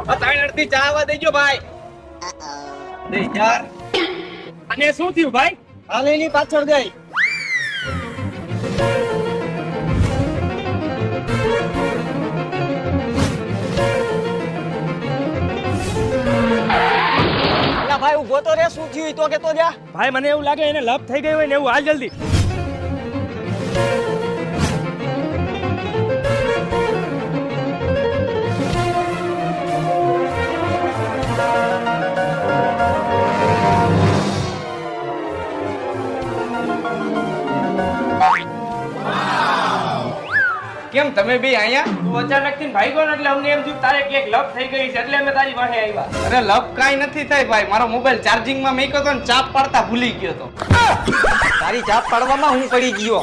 ત્રણ અડધી ચા આવવા દેજો ભાઈ. દે યાર. અને શું થયું ભાઈ? હાલ એની પાછળ ગઈ. અલા ભાઈ ઉભો તો રે, શું થયું તો કે તો જા. ભાઈ મને એવું લાગે એને લપ થઈ ગઈ હોય ને એવું. હાલ જલ્દી. કેમ તમે બે અહીંયા? તું અચાનક થી ભાગ્યો ને એટલે અમને એમ થયું તારે ક્યાંક લપ થઈ ગઈ છે એટલે અમે તારી પાસે આવ્યા. અરે લપ કાઈ નથી થાય ભાઈ, મારો મોબાઈલ ચાર્જિંગ માં મૂક્યો તો ને ચાપ પાડતા ભૂલી ગયો તો. તારી ચાપ પાડવામાં હું પડી ગયો.